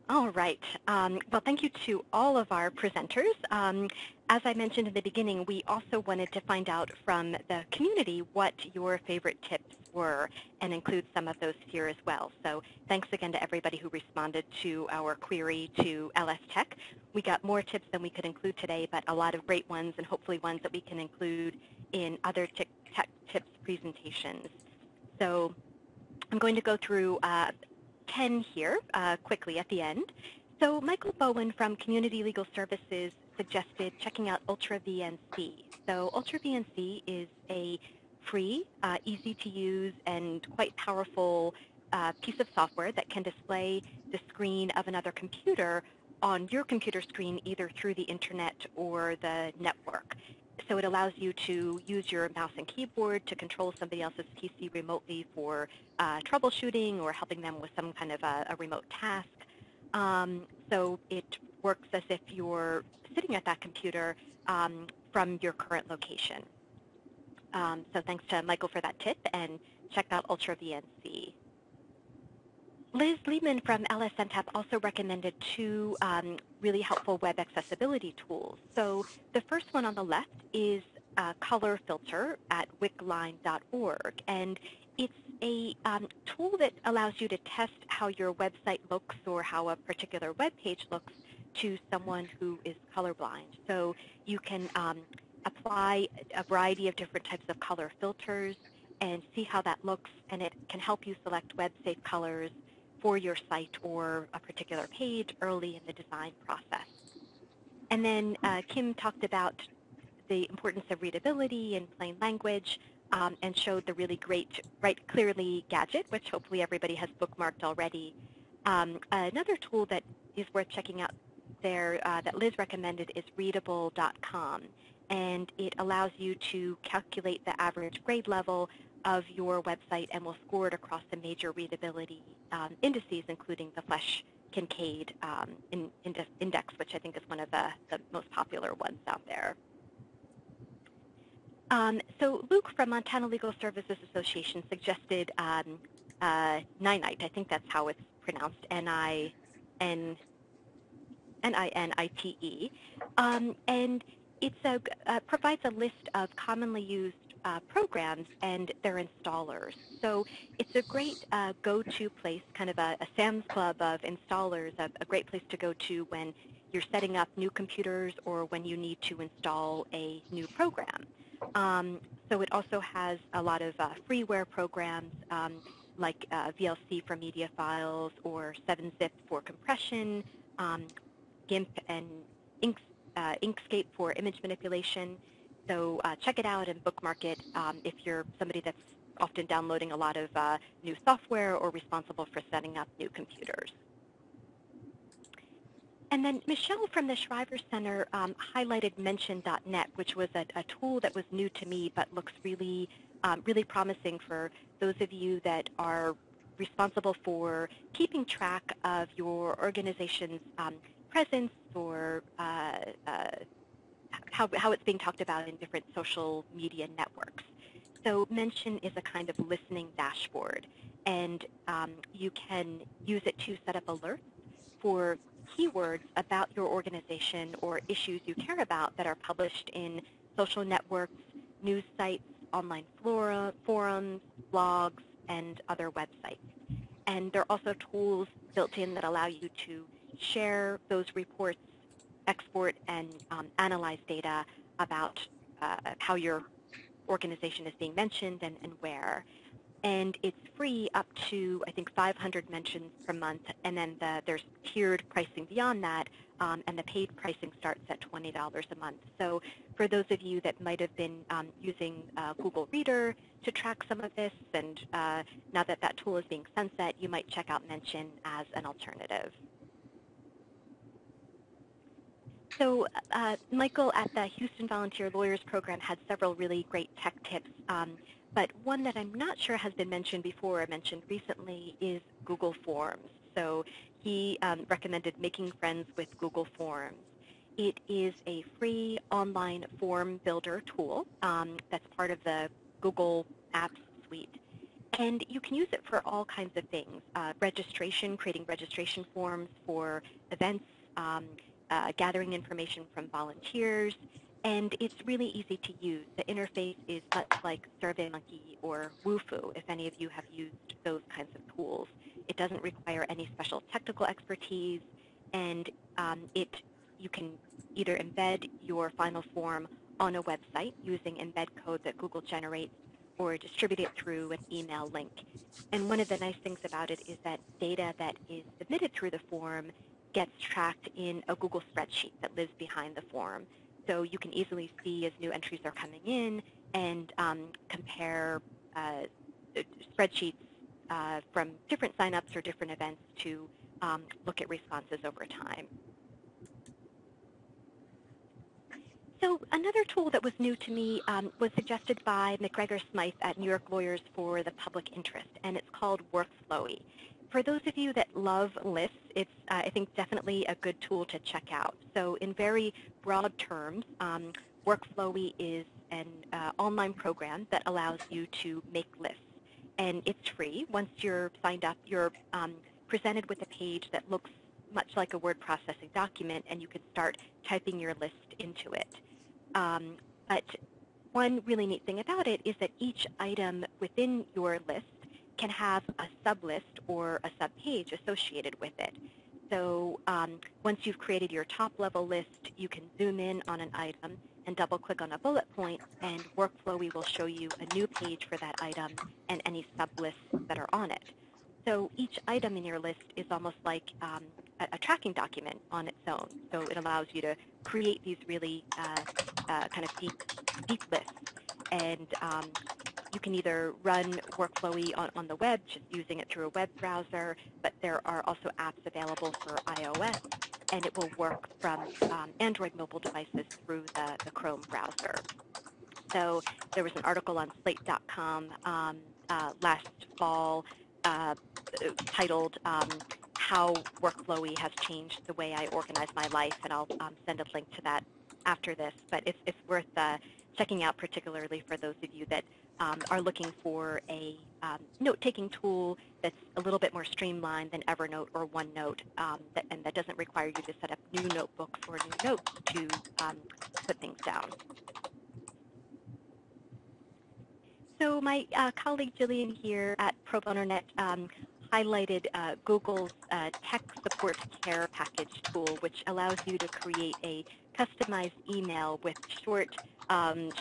All right. Well, thank you to all of our presenters. As I mentioned in the beginning, we also wanted to find out from the community what your favorite tips were and include some of those here as well. So thanks again to everybody who responded to our query to LS Tech. We got more tips than we could include today, but a lot of great ones and hopefully ones that we can include in other tech tips presentations. So I'm going to go through 10 here quickly at the end. So Michael Bowen from Community Legal Services suggested checking out UltraVNC. So UltraVNC is a free, easy to use, and quite powerful piece of software that can display the screen of another computer on your computer screen either through the internet or the network. So it allows you to use your mouse and keyboard to control somebody else's PC remotely for troubleshooting or helping them with some kind of a remote task. So it works as if you're sitting at that computer from your current location. So thanks to Michael for that tip, and check out UltraVNC. Liz Lehman from LSNTAP also recommended two really helpful web accessibility tools. So the first one on the left is Color Filter at wicline.org, and it's a tool that allows you to test how your website looks or how a particular web page looks to someone who is colorblind. So you can apply a variety of different types of color filters and see how that looks, and it can help you select web-safe colors for your site or a particular page early in the design process. And then Kim talked about the importance of readability in plain language and showed the really great Write Clearly gadget, which hopefully everybody has bookmarked already. Another tool that is worth checking out there that Liz recommended is readable.com, and it allows you to calculate the average grade level of your website and will score it across the major readability indices, including the Flesch-Kincaid index, which I think is one of the most popular ones out there. So Luke from Montana Legal Services Association suggested Ninite. I think that's how it's pronounced, N-I-N-I-T-E. And it provides a list of commonly used programs and their installers. So it's a great go-to place, kind of a Sam's Club of installers, a great place to go to when you're setting up new computers or when you need to install a new program. So it also has a lot of freeware programs like VLC for media files or 7-zip for compression, GIMP and Inkscape for image manipulation. So check it out and bookmark it if you're somebody that's often downloading a lot of new software or responsible for setting up new computers. And then Michelle from the Shriver Center highlighted Mention.net, which was a tool that was new to me but looks really, really promising for those of you that are responsible for keeping track of your organization's presence or how it's being talked about in different social media networks. So Mention is a kind of listening dashboard, and you can use it to set up alerts for keywords about your organization or issues you care about that are published in social networks, news sites, online forums, blogs, and other websites. And there are also tools built in that allow you to share those reports, export and analyze data about how your organization is being mentioned and where. And it's free up to, I think, 500 mentions per month, and then there's tiered pricing beyond that, and the paid pricing starts at $20 a month. So for those of you that might have been using Google Reader to track some of this, and now that that tool is being sunset, you might check out Mention as an alternative. So Michael at the Houston Volunteer Lawyers Program had several really great tech tips, but one that I'm not sure has been mentioned before or mentioned recently is Google Forms. So he recommended making friends with Google Forms. It is a free online form builder tool that's part of the Google Apps suite. And you can use it for all kinds of things, registration, creating registration forms for events, gathering information from volunteers, and it's really easy to use. The interface is much like SurveyMonkey or Wufoo, if any of you have used those kinds of tools. It doesn't require any special technical expertise, and you can either embed your final form on a website using embed code that Google generates, or distribute it through an email link. And one of the nice things about it is that data that is submitted through the form gets tracked in a Google spreadsheet that lives behind the form. So you can easily see as new entries are coming in and compare spreadsheets from different signups or different events to look at responses over time. So another tool that was new to me was suggested by McGregor Smythe at New York Lawyers for the Public Interest, and it's called WorkFlowy. For those of you that love lists, it's, I think, definitely a good tool to check out. So in very broad terms, WorkFlowy is an online program that allows you to make lists, and it's free. Once you're signed up, you're presented with a page that looks much like a word processing document, and you can start typing your list into it. But one really neat thing about it is that each item within your list can have a sublist or a subpage associated with it. So once you've created your top-level list, you can zoom in on an item and double-click on a bullet point, and WorkFlowy will show you a new page for that item and any sublists that are on it. So each item in your list is almost like a tracking document on its own. So it allows you to create these really kind of deep lists. And you can either run WorkFlowy on the web, just using it through a web browser, but there are also apps available for iOS, and it will work from Android mobile devices through the Chrome browser. So there was an article on slate.com last fall titled How WorkFlowy Has Changed the Way I Organize My Life, and I'll send a link to that after this. But it's worth checking out, particularly for those of you that are looking for a note-taking tool that's a little bit more streamlined than Evernote or OneNote, and that doesn't require you to set up new notebooks or new notes to put things down. So my colleague Jillian here at Pro Bono Net highlighted Google's Tech Support Care Package tool, which allows you to create a customized email with short and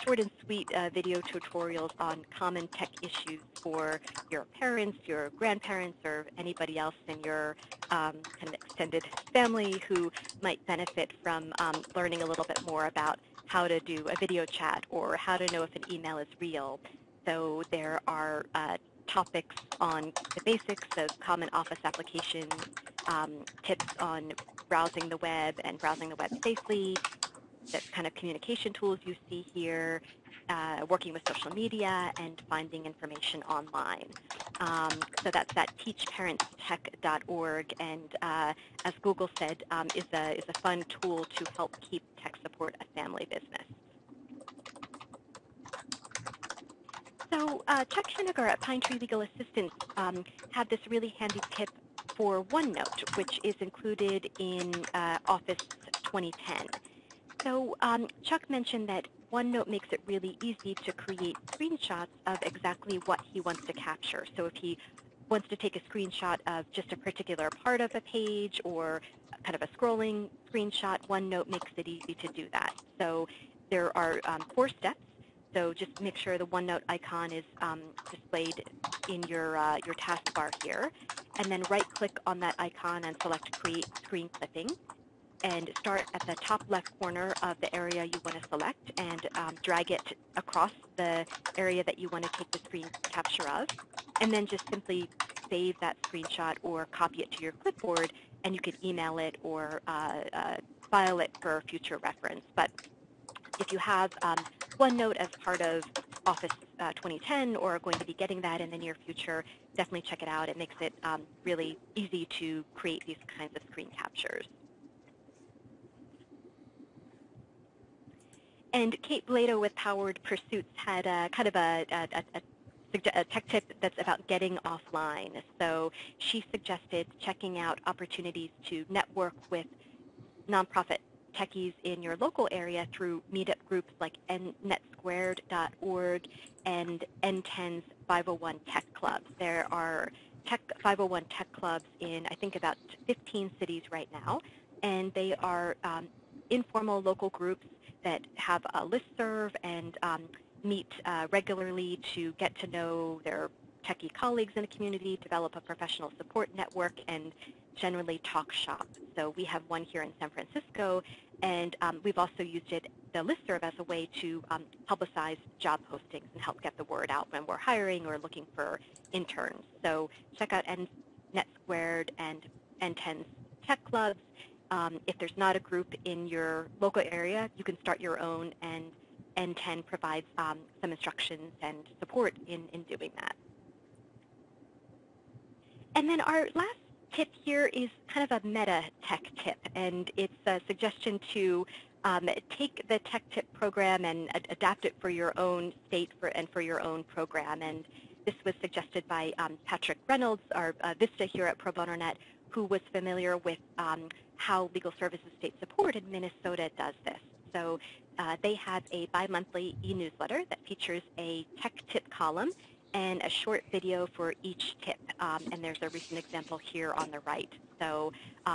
sweet video tutorials on common tech issues for your parents, your grandparents, or anybody else in your kind of extended family who might benefit from learning a little bit more about how to do a video chat or how to know if an email is real. So there are topics on the basics of common Office applications, tips on browsing the web and browsing the web safely, the kind of communication tools you see here, working with social media, and finding information online. So that's at teachparentstech.org, and as Google said, is a fun tool to help keep tech support a family business. So Chuck Henniger at Pine Tree Legal Assistance had this really handy tip for OneNote, which is included in Office 2010. So Chuck mentioned that OneNote makes it really easy to create screenshots of exactly what he wants to capture. So if he wants to take a screenshot of just a particular part of a page or kind of a scrolling screenshot, OneNote makes it easy to do that. So there are 4 steps. So just make sure the OneNote icon is displayed in your taskbar here, and then right-click on that icon and select Create Screen Clipping, and start at the top left corner of the area you want to select, and drag it across the area that you want to take the screen capture of, and then just simply save that screenshot or copy it to your clipboard, and you could email it or file it for future reference. But if you have OneNote as part of Office 2010 or are going to be getting that in the near future, definitely check it out. It makes it really easy to create these kinds of screen captures. And Kate Blado with Powered Pursuits had kind of a a tech tip that's about getting offline. So she suggested checking out opportunities to network with nonprofit techies in your local area through meetup groups like netsquared.org and N10's 501 Tech Clubs. There are 501 Tech Clubs in, I think, about 15 cities right now, and they are informal local groups that have a listserv and meet regularly to get to know their techie colleagues in the community, develop a professional support network, and generally talk shop. So we have one here in San Francisco, and we've also used the listserv as a way to publicize job postings and help get the word out when we're hiring or looking for interns. So check out NetSquared and N10's Tech Clubs. If there's not a group in your local area, you can start your own, and N10 provides some instructions and support in doing that. And then our last tip here is kind of a meta tech tip, and it's a suggestion to take the tech tip program and adapt it for your own state and for your own program. And this was suggested by Patrick Reynolds, our Vista here at Pro Bono Net, who was familiar with how Legal Services State Support in Minnesota does this. So they have a bi-monthly e-newsletter that features a tech tip column and a short video for each tip. And there's a recent example here on the right. So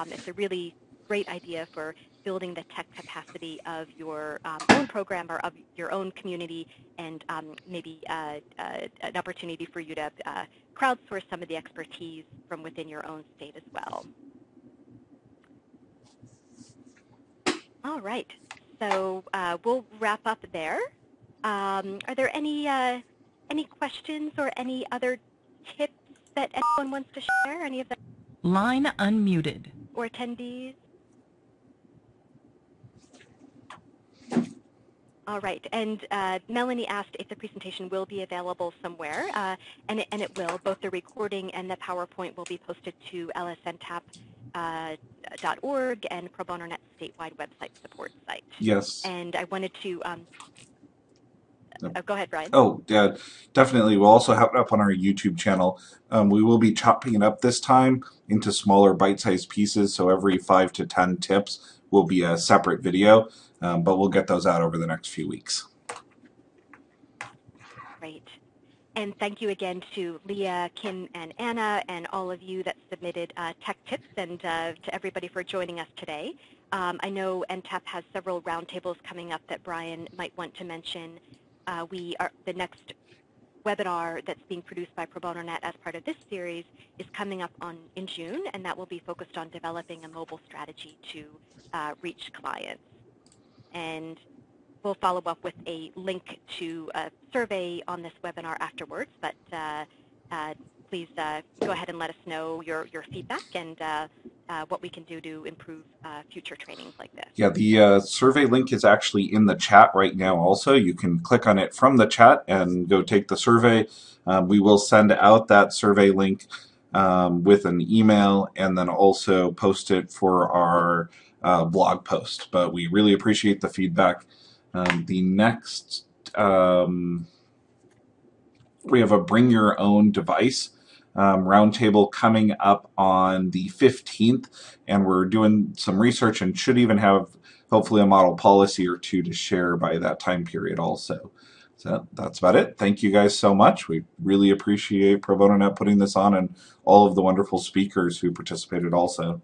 it's a really great idea for building the tech capacity of your own program or of your own community, and maybe an opportunity for you to crowdsource some of the expertise from within your own state as well. All right, so we'll wrap up there. Are there any questions or any other tips that anyone wants to share? Any of the line unmuted or attendees? All right, and Melanie asked if the presentation will be available somewhere, and it will. Both the recording and the PowerPoint will be posted to LSNTAP.org and Pro Bono Net statewide website support site. Yes. And I wanted to go ahead, Brian. Oh, yeah, definitely. We'll also have it up on our YouTube channel. We will be chopping it up this time into smaller bite-sized pieces, so every 5 to 10 tips will be a separate video, but we'll get those out over the next few weeks. Great. And thank you again to Leah, Kim, and Anna, and all of you that submitted tech tips, and to everybody for joining us today. I know NTAP has several roundtables coming up that Brian might want to mention. The next webinar that's being produced by Pro Bono Net as part of this series is coming up in June, and that will be focused on developing a mobile strategy to reach clients. And we'll follow up with a link to a survey on this webinar afterwards, but please go ahead and let us know your feedback and what we can do to improve future trainings like this. Yeah, the survey link is actually in the chat right now also. You can click on it from the chat and go take the survey. We will send out that survey link with an email and then also post it for our blog post. But we really appreciate the feedback. The next, we have a bring your own device roundtable coming up on the 15th, and we're doing some research and should even have hopefully a model policy or two to share by that time period also. So that's about it. Thank you guys so much. We really appreciate Pro Bono Net putting this on and all of the wonderful speakers who participated also.